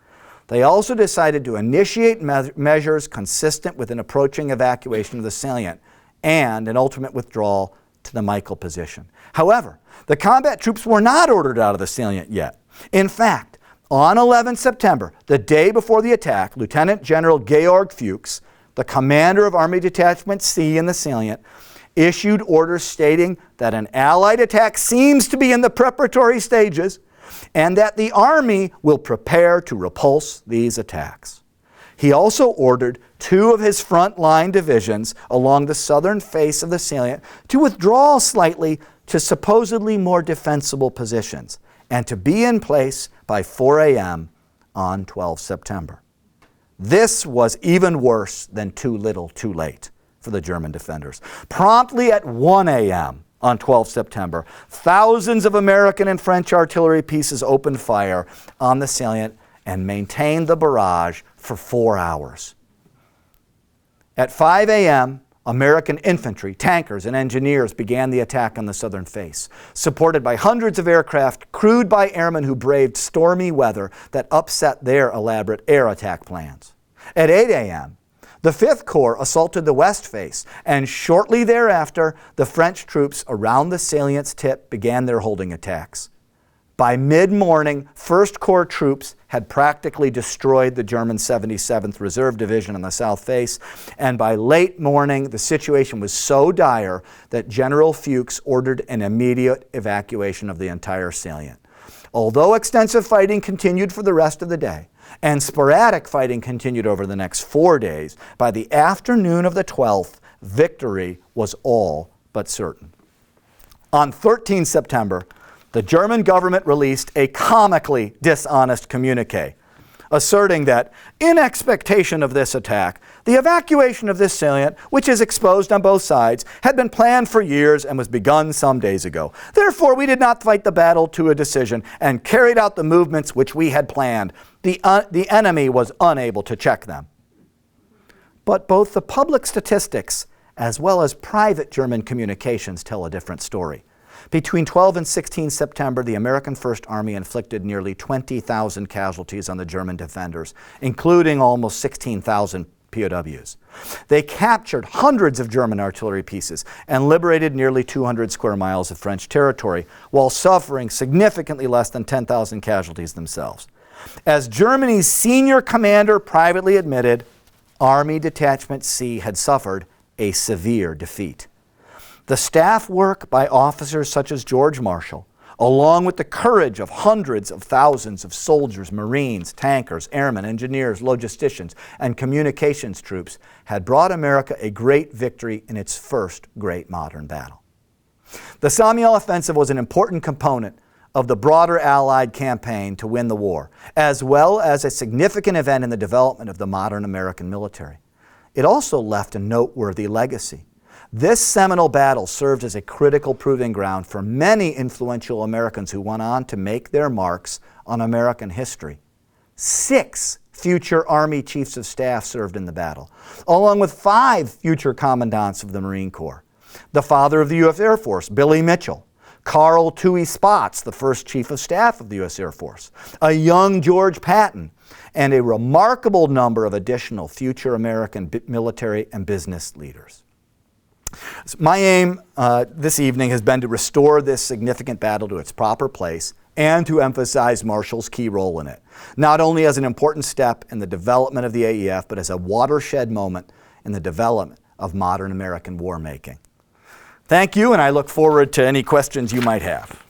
They also decided to initiate measures consistent with an approaching evacuation of the salient and an ultimate withdrawal to the Mihiel position. However, the combat troops were not ordered out of the salient yet. In fact, on 11 September, the day before the attack, Lieutenant General Georg Fuchs, the commander of Army Detachment C in the salient, issued orders stating that an Allied attack seems to be in the preparatory stages and that the Army will prepare to repulse these attacks. He also ordered 2 of his front-line divisions along the southern face of the salient to withdraw slightly to supposedly more defensible positions and to be in place by 4 a.m. on 12 September. This was even worse than too little, too late for the German defenders. Promptly at 1 a.m. on 12 September, thousands of American and French artillery pieces opened fire on the salient and maintained the barrage for 4 hours. At 5 a.m., American infantry, tankers, and engineers began the attack on the southern face, supported by hundreds of aircraft crewed by airmen who braved stormy weather that upset their elaborate air attack plans. At 8 a.m., The 5th Corps assaulted the west face, and shortly thereafter, the French troops around the salient's tip began their holding attacks. By mid-morning, 1st Corps troops had practically destroyed the German 77th Reserve Division on the south face, and by late morning, the situation was so dire that General Fuchs ordered an immediate evacuation of the entire salient. Although extensive fighting continued for the rest of the day, and sporadic fighting continued over the next 4 days, by the afternoon of the 12th, victory was all but certain. On 13 September, the German government released a comically dishonest communique, asserting that, in expectation of this attack, the evacuation of this salient, which is exposed on both sides, had been planned for years and was begun some days ago. Therefore, we did not fight the battle to a decision and carried out the movements which we had planned. The enemy was unable to check them. But both the public statistics as well as private German communications tell a different story. Between 12 and 16 September, the American First Army inflicted nearly 20,000 casualties on the German defenders, including almost 16,000 POWs. They captured hundreds of German artillery pieces and liberated nearly 200 square miles of French territory, while suffering significantly less than 10,000 casualties themselves. As Germany's senior commander privately admitted, Army Detachment C had suffered a severe defeat. The staff work by officers such as George Marshall, along with the courage of hundreds of thousands of soldiers, Marines, tankers, airmen, engineers, logisticians, and communications troops, had brought America a great victory in its first great modern battle. The St Mihiel Offensive was an important component of the broader Allied campaign to win the war, as well as a significant event in the development of the modern American military. It also left a noteworthy legacy. This seminal battle served as a critical proving ground for many influential Americans who went on to make their marks on American history. 6 future Army Chiefs of Staff served in the battle, along with 5 future Commandants of the Marine Corps. The father of the U.S. Air Force, Billy Mitchell, Carl Toohey Spotts, the first Chief of Staff of the U.S. Air Force, a young George Patton, and a remarkable number of additional future American military and business leaders. My aim this evening has been to restore this significant battle to its proper place and to emphasize Marshall's key role in it, not only as an important step in the development of the AEF, but as a watershed moment in the development of modern American war making. Thank you, and I look forward to any questions you might have.